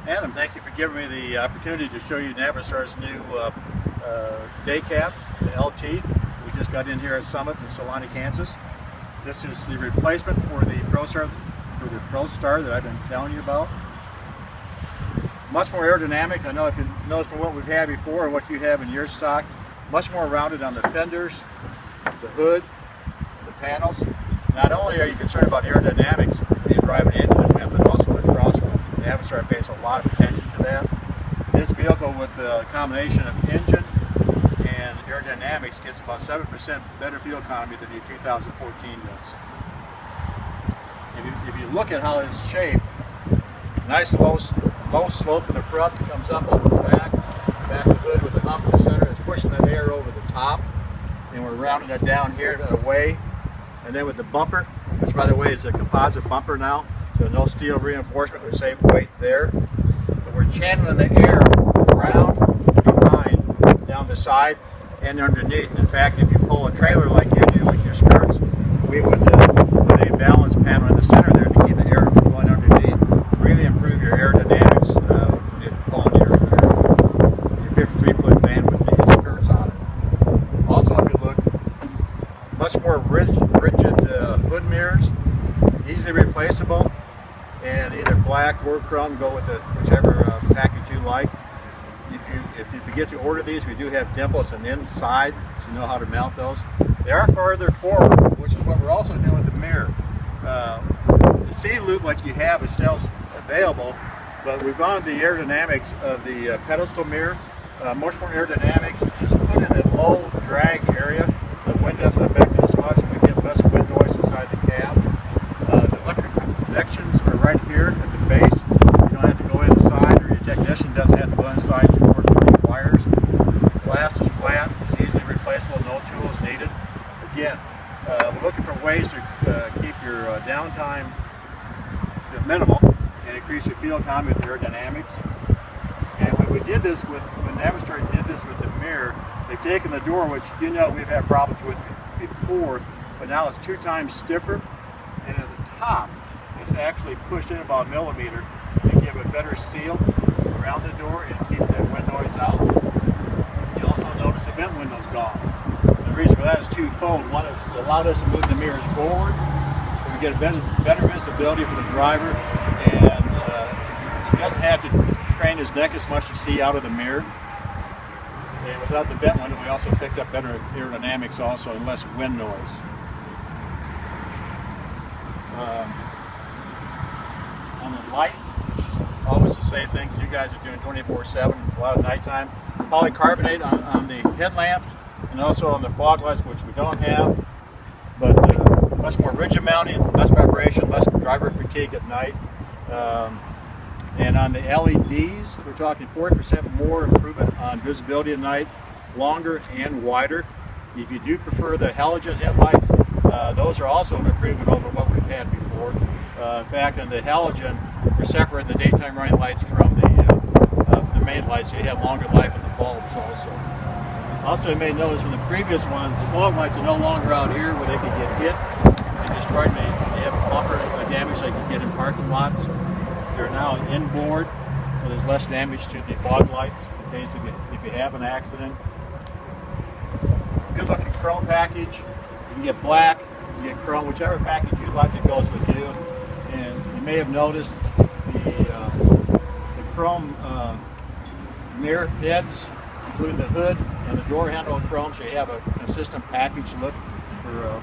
Adam, thank you for giving me the opportunity to show you Navistar's new day cab, the LT. We just got in here at Summit in Solana, Kansas. This is the replacement for the ProStar that I've been telling you about. Much more aerodynamic. I know if you notice from what we've had before and what you have in your stock, much more rounded on the fenders, the hood, the panels. Not only are you concerned about aerodynamics when you're driving into the wind, but also the crosswind. Navistar pays a lot of attention to that. This vehicle with a combination of engine and aerodynamics gets about 7% better fuel economy than the 2014 does. If you look at how it's shaped, nice low slope in the front, comes up over the back of the hood with a hump in the center. It's pushing that air over the top, and we're rounding it down here away. And then with the bumper, which by the way is a composite bumper now, so no steel reinforcement, we save weight there. But we're channeling the air around, behind, down the side, and underneath. In fact, if you pull a trailer like you do with your skirts, we would put a balance panel in the center there to keep the air from going underneath. Really improve your aerodynamics when you're pulling your 53-foot van with the skirts on it. Also, if you look, much more rigid hood mirrors, easily replaceable, and either black or chrome. Go with whichever package you like. If you forget to order these, we do have dimples on the inside, so you know how to mount those. They are farther forward, which is what we're also doing with the mirror. The C loop like you have is still available, but we've gone with the aerodynamics of the pedestal mirror. Much more aerodynamics. It's put in a low drag area, so the wind doesn't affect it as much. We get less wind noise inside the cab. The electric connections are right here at the base. You don't have to go inside, or your technician doesn't have to go inside to work with the wires. The glass is flat. It's easily replaceable. No tools needed. Again, we're looking for ways to keep your downtime to minimal and increase your fuel economy with aerodynamics. And when Navistar did this with the mirror, they've taken the door, which you know we've had problems with before, but now it's 2 times stiffer, and at the top it's actually pushed in about a millimeter to give a better seal around the door and keep that wind noise out. You also notice the vent window's gone. The reason for that is twofold. One is it allowed us to move the mirrors forward, so we get a better visibility for the driver, and he doesn't have to crane his neck as much to see out of the mirror. And without the vent window, we also picked up better aerodynamics also and less wind noise. On the lights, which is always the same thing, you guys are doing 24/7, a lot of nighttime. Polycarbonate on the headlamps and also on the fog lights, which we don't have, but much more rigid mounting, less vibration, less driver fatigue at night. And on the LEDs, we're talking 40% more improvement on visibility at night, longer and wider. If you do prefer the halogen headlights, those are also an improvement over what we've had before. In fact, in the halogen, we're separating the daytime running lights from the main lights, so you have longer life in the bulbs also. Also, you may notice from the previous ones, the fog lights are no longer out here where they can get hit and destroyed. They have bumper damage they can get in parking lots. They're now inboard, so there's less damage to the fog lights in case if you have an accident. Good looking chrome package. You can get black, you can get chrome, whichever package you like that goes with you. And you may have noticed the chrome mirror heads, including the hood and the door handle of chrome, so you have a consistent package look for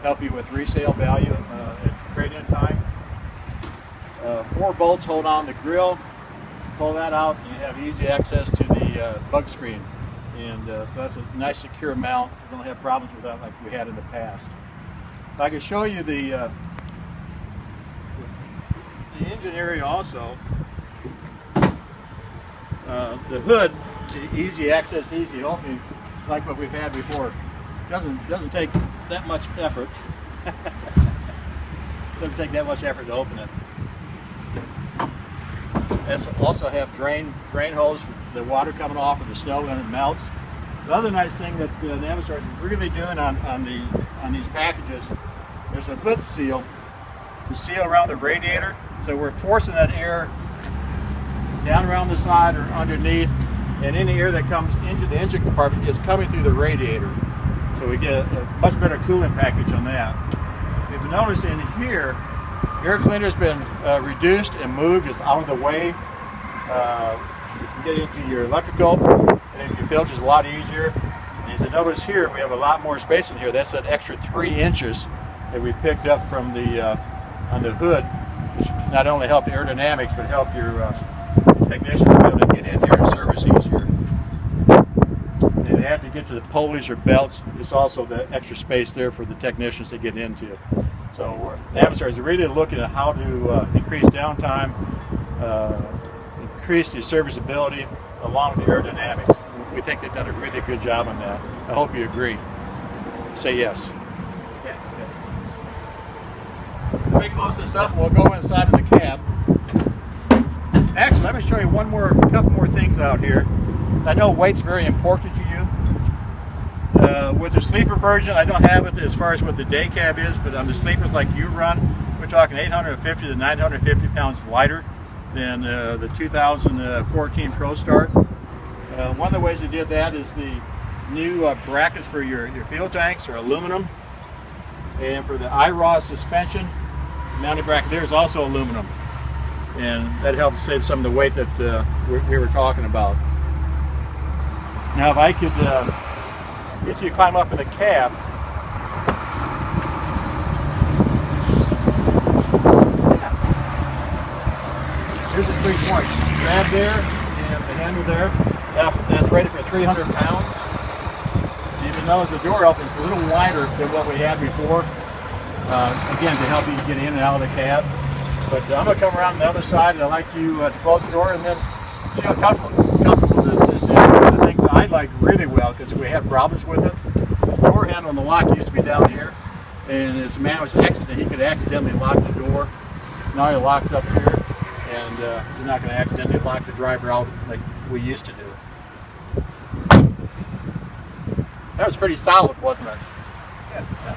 help you with resale value at trade-in time. 4 bolts hold on the grill. Pull that out and you have easy access to the bug screen. And so that's a nice secure mount. You don't have problems with that like we had in the past. If I can show you the engine area also. The hood, easy access, easy opening, like what we've had before. Doesn't take that much effort. Doesn't take that much effort to open it. Also have drain holes for the water coming off of the snow when it melts. The other nice thing that Navistar is really doing on these packages, there's a hood seal to seal around the radiator, so we're forcing that air down around the side or underneath, and any air that comes into the engine compartment is coming through the radiator. So we get a much better cooling package on that. If you notice in here, air cleaner has been reduced and moved. It's out of the way. You can get into your electrical and your filters a lot easier. And as you notice here, we have a lot more space in here. That's that extra 3 inches that we picked up from the on the hood, which not only help aerodynamics but help your technicians be able to get in here and service easier. And if they have to get to the pulleys or belts, there's also the extra space there for the technicians to get into. So Navistar is really looking at how to increase downtime, increase the serviceability along with the aerodynamics. We think they've done a really good job on that. I hope you agree. Say yes. Yes. Let me close this up and we'll go inside of the cab. Actually, let me show you couple more things out here. I know weight's very important to you. With the sleeper version, I don't have it as far as what the day cab is, but on the sleepers like you run, we're talking 850 to 950 pounds lighter than the 2014 Pro Start. One of the ways they did that is the new brackets for your fuel tanks are aluminum, and for the IROS suspension, mounting bracket there is also aluminum, and that helps save some of the weight that we were talking about. Now if I could get you to climb up in the cab. Here's a 3-point grab there and the handle there. That's rated for 300 pounds. Even though the door opens a little wider than what we had before, again to help you get in and out of the cab. But I'm going to come around the other side, and I'd like you to close the door and then see how comfortable this is. One of the things that I like really well, because we had problems with it, the door handle on the lock used to be down here, and as a man was exiting, he could accidentally lock the door. Now he locks up here, and you're not going to accidentally lock the driver out like we used to do. That was pretty solid, wasn't it? Yes. Yeah.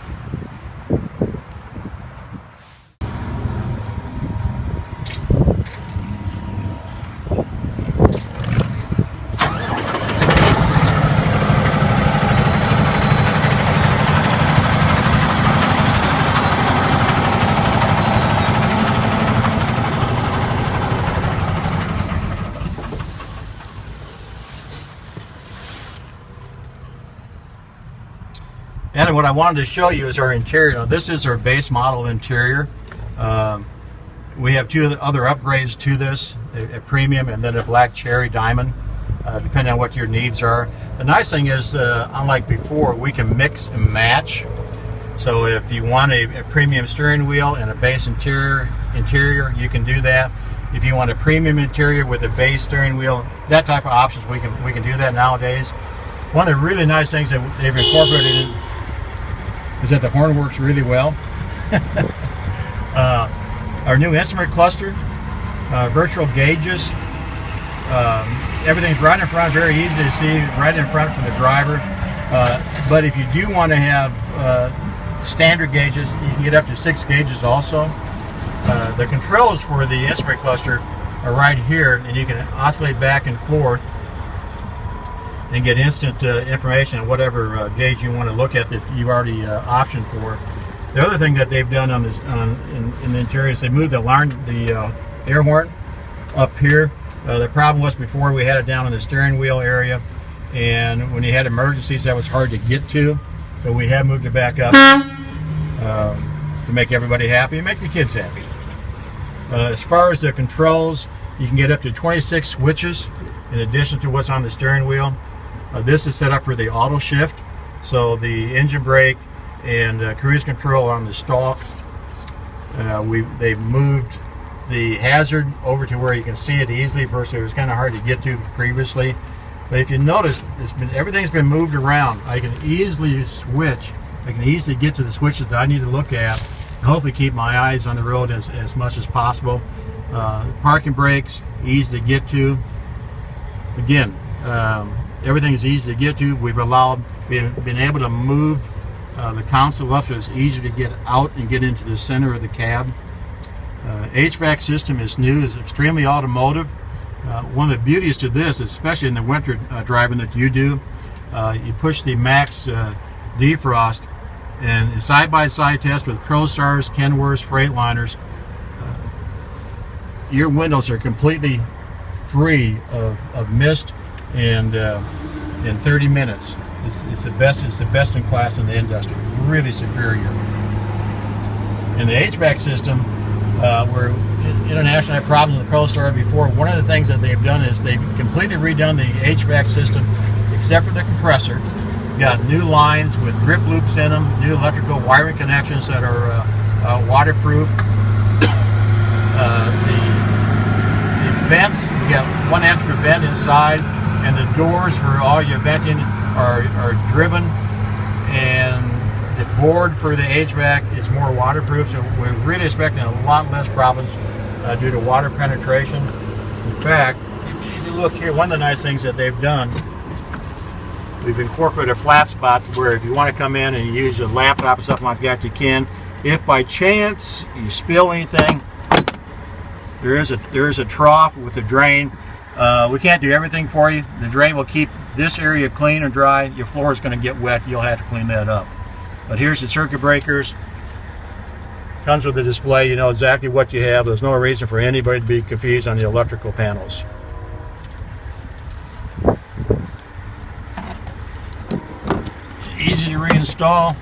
And what I wanted to show you is our interior. Now, this is our base model interior. We have 2 other upgrades to this, a premium and then a black cherry diamond, depending on what your needs are. The nice thing is, unlike before, we can mix and match. So if you want a premium steering wheel and a base interior, you can do that. If you want a premium interior with a base steering wheel, that type of options, we can do that nowadays. One of the really nice things that they've incorporated is that the horn works really well. Our new instrument cluster, virtual gauges, everything's right in front, very easy to see, right in front for the driver. But if you do want to have standard gauges, you can get up to 6 gauges also. The controls for the instrument cluster are right here, and you can oscillate back and forth and get instant information on whatever gauge you want to look at that you've already optioned for. The other thing that they've done on this in the interior is they moved the air horn up here. The problem was before we had it down in the steering wheel area, and when you had emergencies that was hard to get to, so we have moved it back up to make everybody happy and make the kids happy. As far as the controls, you can get up to 26 switches in addition to what's on the steering wheel. This is set up for the auto shift, so the engine brake and cruise control on the stalk. They've moved the hazard over to where you can see it easily versus it was kind of hard to get to previously. But if you notice, everything's been moved around. I can easily switch. I can easily get to the switches that I need to look at and hopefully keep my eyes on the road as much as possible. Parking brakes, easy to get to. Again, everything is easy to get to. We've been able to move the console up so it's easier to get out and get into the center of the cab. HVAC system is new, is extremely automotive. One of the beauties to this, especially in the winter driving that you do, you push the max defrost, and a side-by-side test with ProStars, Kenworths, Freightliners, your windows are completely free of mist, and in 30 minutes. It's the best. It's the best in class in the industry. Really superior. In the HVAC system, where International had problems with the ProStar before, one of the things that they've done is they've completely redone the HVAC system, except for the compressor. Got new lines with drip loops in them, new electrical wiring connections that are waterproof. The vents, you got one extra vent inside, and the doors for all your venting are driven, and the board for the HVAC is more waterproof, so we're really expecting a lot less problems due to water penetration. In fact, if you look here, one of the nice things that they've done, we've incorporated flat spots where if you want to come in and use your laptop or something like that, you can. If by chance you spill anything, there is a trough with a drain. We can't do everything for you. The drain will keep this area clean and dry. Your floor is going to get wet. You'll have to clean that up. But here's the circuit breakers. Comes with the display. You know exactly what you have. There's no reason for anybody to be confused on the electrical panels. Easy to reinstall.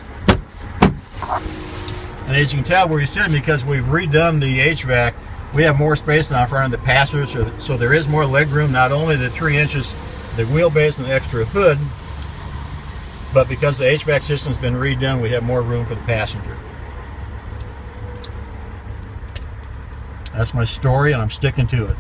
And as you can tell where you're sitting, because we've redone the HVAC, we have more space now in front of the passenger, so there is more leg room. Not only the 3 inches, the wheelbase and the extra hood, but because the HVAC system's been redone, we have more room for the passenger. That's my story, and I'm sticking to it.